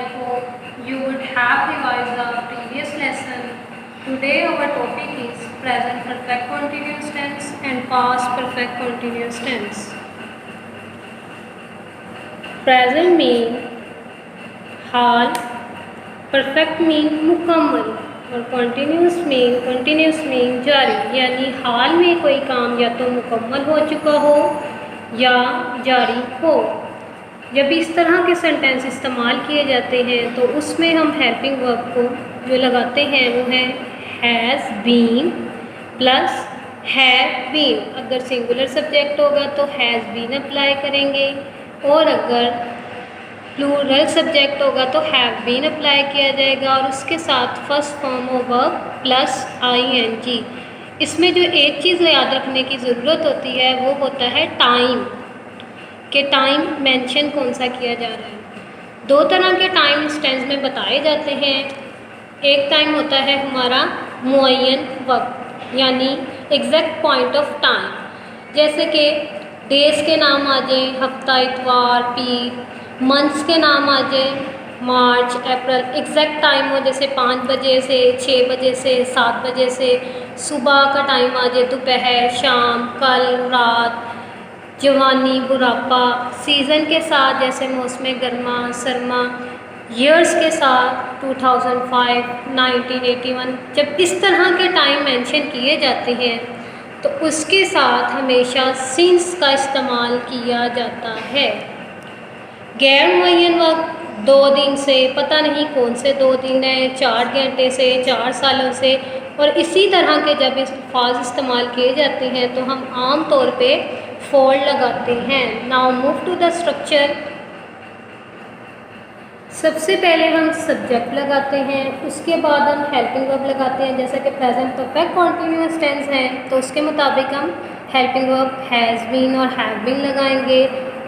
I hope you would have revised the previous lesson. Today our topic is present perfect continuous tense and past perfect continuous tense. Present mean hall, perfect mean मुकम्मल और continuous mean जारी, यानी हाल में कोई काम या तो मुकम्मल हो चुका हो या जारी हो। जब इस तरह के सेंटेंस इस्तेमाल किए जाते हैं तो उसमें हम हेल्पिंग वर्ब को जो लगाते हैं वो है has been plus have been. अगर सिंगुलर सब्जेक्ट होगा तो हैज़ बीन अप्लाई करेंगे और अगर प्लूरल सब्जेक्ट होगा तो हैव बीन अप्लाई किया जाएगा और उसके साथ first form of verb plus ing। इसमें जो एक चीज़ याद रखने की ज़रूरत होती है वो होता है टाइम, के टाइम मेंशन कौन सा किया जा रहा है। दो तरह के टाइम इस टेंस में बताए जाते हैं। एक टाइम होता है हमारा मुअय्यन वक्त, यानी एग्जैक्ट पॉइंट ऑफ टाइम, जैसे कि डेज के नाम आ जाए हफ्ता, इतवार, पीर। मंथ्स के नाम आ जाए मार्च, अप्रैल। एग्जैक्ट टाइम हो जैसे 5 बजे से 6 बजे से 7 बजे से। सुबह का टाइम आ जाए दोपहर, शाम, कल, रात, जवानी, बुढ़ापा। सीज़न के साथ जैसे मौसम गर्मा, सरमा। ईयर्स के साथ 2005, 1981। जब इस तरह के टाइम मेंशन किए जाते हैं तो उसके साथ हमेशा सिंस का इस्तेमाल किया जाता है। गैर मुअय्यन वक्त 2 दिन से, पता नहीं कौन से 2 दिन है, 4 घंटे से, 4 सालों से, और इसी तरह के जब अल्फाज इस्तेमाल किए जाते हैं तो हम आम तौर पे फॉर लगाते हैं। Now move to the structure. सबसे पहले हम सब्जेक्ट लगाते हैं, उसके बाद हम हेल्पिंग वर्ब लगाते हैं। जैसा कि प्रेजेंट परफेक्ट कॉन्टिन्यूअस टेंस है तो उसके मुताबिक हम हेल्पिंग वर्ब हैज़ बीन और हैव बीन लगाएंगे।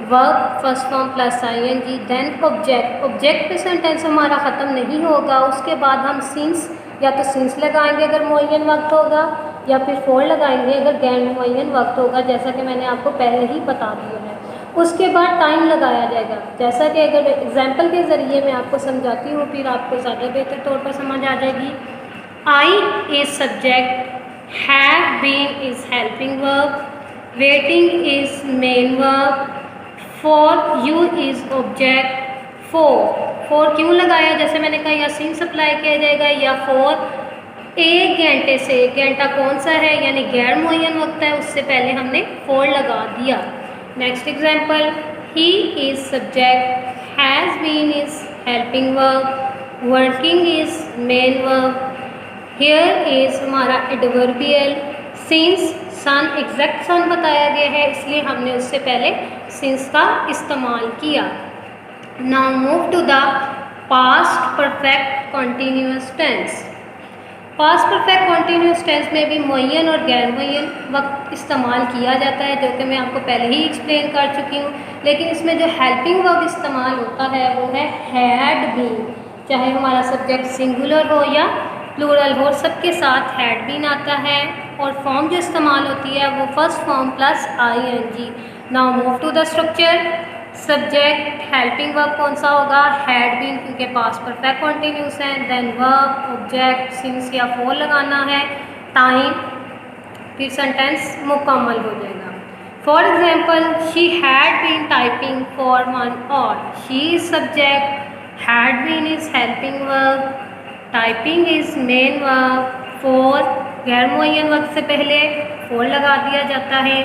Verb first form plus ing, then object. Object पे सेंटेंस हमारा ख़त्म नहीं होगा, उसके बाद हम सिंस या तो सिंस लगाएंगे अगर मुअय्यन वक्त होगा, या फिर फॉर लगाएंगे अगर गैर मुअय्यन वक्त होगा, जैसा कि मैंने आपको पहले ही बता दिया है। उसके बाद टाइम लगाया जाएगा, जैसा कि अगर एग्जाम्पल के ज़रिए मैं आपको समझाती हूँ फिर आपको ज़्यादा बेहतर तौर पर समझ आ जाएगी। I is subject, have been is helping verb, waiting is main verb, for you is object. For क्यों लगाया, जैसे मैंने कहा या सिंस अप्लाई किया जाएगा या फॉर 1 घंटे से। 1 घंटा कौन सा है, यानी गैर मुअय्यन वक्त है, उससे पहले हमने फॉर लगा दिया। Next example, he is subject, has been is helping verb, working is main verb, here is हमारा एडवर्बियल, सिंस सन एग्जैक्ट सन बताया गया है इसलिए हमने उससे पहले सिंस का इस्तेमाल किया। Now move to the past perfect continuous tense. Past perfect continuous tense में भी मुअय्यन और गैर मुअय्यन वक्त इस्तेमाल किया जाता है, जो कि मैं आपको पहले ही एक्सप्लेन कर चुकी हूँ। लेकिन इसमें जो हेल्पिंग वर्ब इस्तेमाल होता है वो है हैड बीन, चाहे हमारा सब्जेक्ट सिंगुलर हो या प्लूरल हो, सबके साथ हैड बीन आता है। और फॉर्म जो इस्तेमाल होती है वो first form plus ing। Now move to the structure. Subject helping verb कौन सा होगा, हैड बीन, क्योंकि पास्ट परफेक्ट कॉन्टिन्यूस है। देन वर्ब, ऑब्जेक्ट, सिंस या फॉर लगाना है, टाइम, फिर सेंटेंस मुकम्मल हो जाएगा। For example, she had been typing for 1 hour. She is subject, had been is helping verb, typing is main verb, for गैर मुअय्यन वक्त से पहले फॉर लगा दिया जाता है।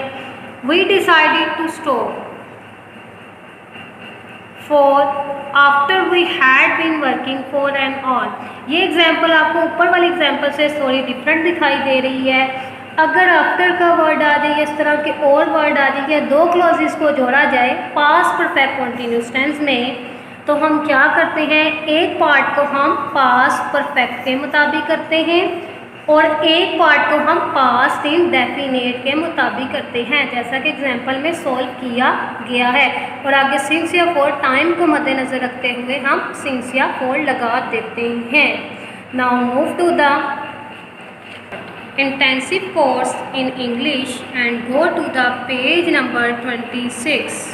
We decided to stop for after we had been working for an hour. ये एग्जाम्पल आपको ऊपर वाली एग्जाम्पल से थोड़ी डिफरेंट दिखाई दे रही है। अगर आफ्टर का वर्ड आ जाए, इस तरह के और वर्ड आ जाए या 2 क्लॉजेस को जोड़ा जाए पास्ट परफेक्ट कॉन्टिन्यूअस टेंस में, तो हम क्या करते हैं, एक पार्ट को हम पास्ट परफेक्ट के मुताबिक करते हैं और एक पार्ट को हम पास्ट इंडेफिनिट के मुताबिक करते हैं, जैसा कि एग्जाम्पल में सॉल्व किया गया है। और आगे सिंस या फॉर टाइम को मद्देनज़र रखते हुए हम सिंस या फॉर लगा देते हैं। Now move to the intensive course in English and go to the page number 26।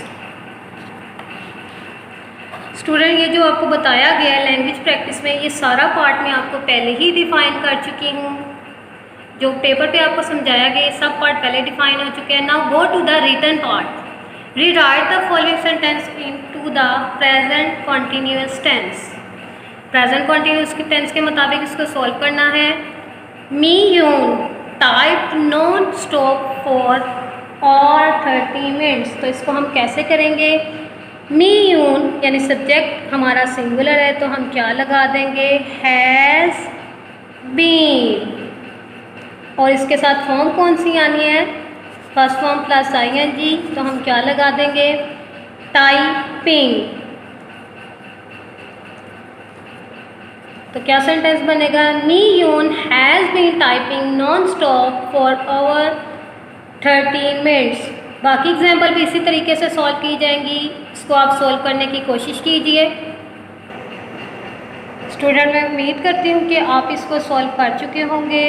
Student ये जो आपको बताया गया है लैंग्वेज प्रैक्टिस में, ये सारा पार्ट मैं आपको पहले ही डिफाइन कर चुकी हूँ। जो पेपर पे आपको समझाया गया सब पार्ट पहले डिफाइन हो चुके हैं। Now go to the written part. Rewrite the following sentence into the present continuous tense. Present continuous tense के मुताबिक इसको सॉल्व करना है। मी यून टाइप नॉन स्टॉप फॉर और 30 मिनट्स। तो इसको हम कैसे करेंगे? मी यून यानी सब्जेक्ट हमारा सिंगुलर है तो हम क्या लगा देंगे? Has been. और इसके साथ फॉर्म कौन सी आनी है? First form plus ING। तो हम क्या लगा देंगे? टाइपिंग। तो क्या सेंटेंस बनेगा? Mi Yun has been typing non stop for over 30 minutes. बाकी एग्जाम्पल भी इसी तरीके से सॉल्व की जाएंगी। इसको आप सॉल्व करने की कोशिश कीजिए। स्टूडेंट मैं उम्मीद करती हूँ कि आप इसको सॉल्व कर चुके होंगे।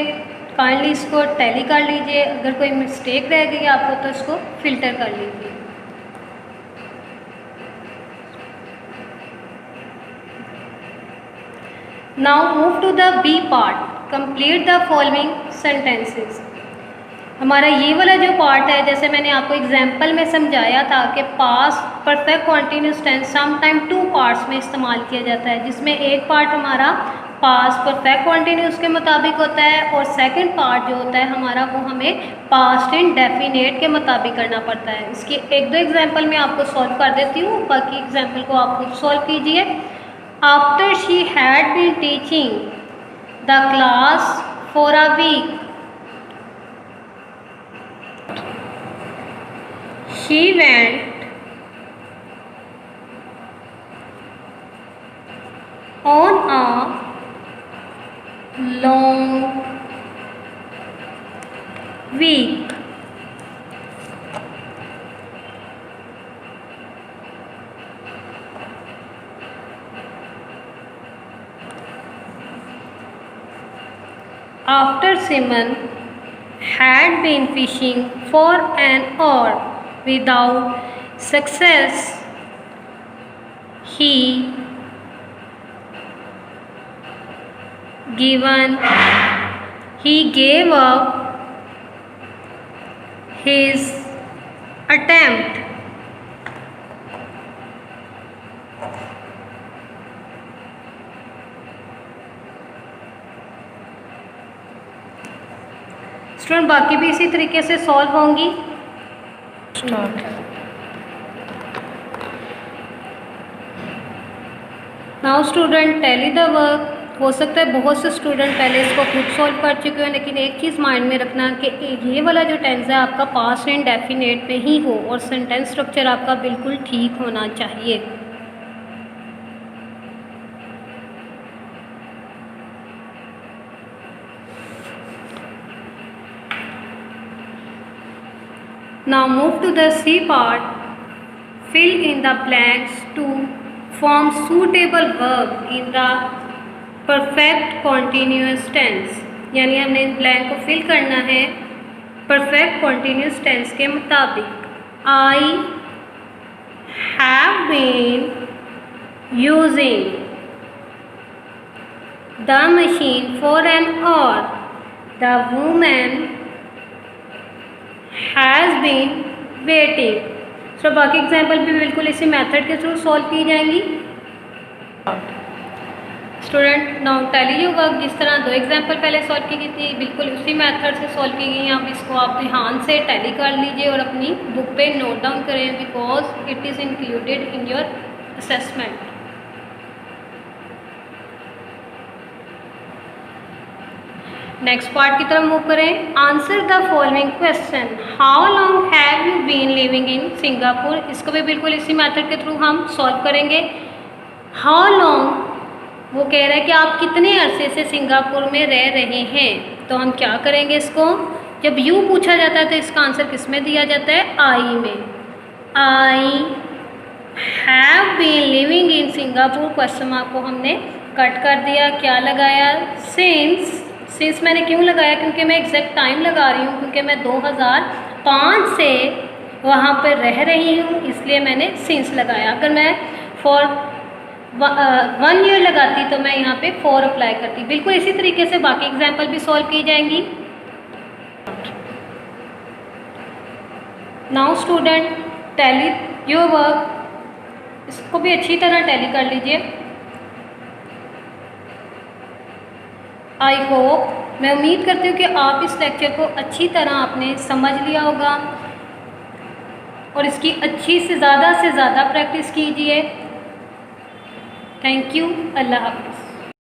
काइंडली इसको टैली कर लीजिए। अगर कोई मिस्टेक रह गई आपको तो इसको फिल्टर कर लीजिए। Now move to the B part. Complete the following sentences. हमारा ये वाला जो पार्ट है, जैसे मैंने आपको एग्जाम्पल में समझाया था कि past perfect continuous tense some time 2 parts में इस्तेमाल किया जाता है, जिसमें एक पार्ट हमारा पास्ट परफेक्ट कॉन्टिन्यूस के मुताबिक होता है और सेकंड पार्ट जो होता है हमारा वो हमें पास्ट इंडेफिनिट के मुताबिक करना पड़ता है। इसकी 1-2 एग्जाम्पल मैं आपको सॉल्व कर देती हूँ, बाकी एग्जाम्पल को आप खुद सॉल्व कीजिए। After she had been teaching the class for a week, she went on a long week. After Simon had been fishing for an hour without success, he gave up his attempt. Student बाकी भी इसी तरीके से solve होंगी। Now student tally the work. हो सकता है बहुत से स्टूडेंट पहले इसको खुद सॉल्व कर चुके हो, लेकिन एक चीज़ माइंड में रखना कि ये वाला जो टेंस है आपका पास्ट इंडेफिनिट में ही हो और सेंटेंस स्ट्रक्चर आपका बिल्कुल ठीक होना चाहिए। Now move to the C part. Fill in the blanks to form suitable verb in the perfect continuous tense। यानी हमने इस ब्लैंक को फिल करना है परफेक्ट कॉन्टीन्यूस टेंस के मुताबिक। I have been using the machine for an hour. The woman has been waiting. तो बाकी एग्जाम्पल भी बिल्कुल इसी मेथड के थ्रू सॉल्व की जाएंगी। स्टूडेंट नाउ टैली जो वर्क जिस तरह 2 एग्जाम्पल पहले सॉल्व की गई थी बिल्कुल उसी मेथड से सॉल्व की गई हैं। अब इसको आप ध्यान से टैली कर लीजिए और अपनी बुक पे नोट डाउन करें, because it is included in your assessment. Next part की तरफ मूव करें। Answer the following question. How long have you been living in Singapore. इसको भी बिल्कुल इसी मेथड के थ्रू हम सॉल्व करेंगे। हाउ लॉन्ग वो कह रहा है कि आप कितने अरसे से सिंगापुर में रह रहे हैं। तो हम क्या करेंगे, इसको जब यू पूछा जाता है तो इसका आंसर किस में दिया जाता है? आई में। I have been living in Singapore question mark को हमने कट कर दिया। क्या लगाया? सिंस मैंने क्यों लगाया? क्योंकि मैं एग्जैक्ट टाइम लगा रही हूँ, क्योंकि मैं 2005 से वहाँ पर रह रही हूँ, इसलिए मैंने सिंस लगाया। अगर मैं फॉर 1 ईयर लगाती तो मैं यहाँ पे 4 अप्लाई करती। बिल्कुल इसी तरीके से बाकी एग्जाम्पल भी सॉल्व की जाएंगी। Now student tally your work, इसको भी अच्छी तरह टैली कर लीजिए। आई होप, मैं उम्मीद करती हूँ कि आप इस लेक्चर को अच्छी तरह आपने समझ लिया होगा और इसकी अच्छी से ज़्यादा प्रैक्टिस कीजिए। Thank you. अल्लाह हाफ़िज़।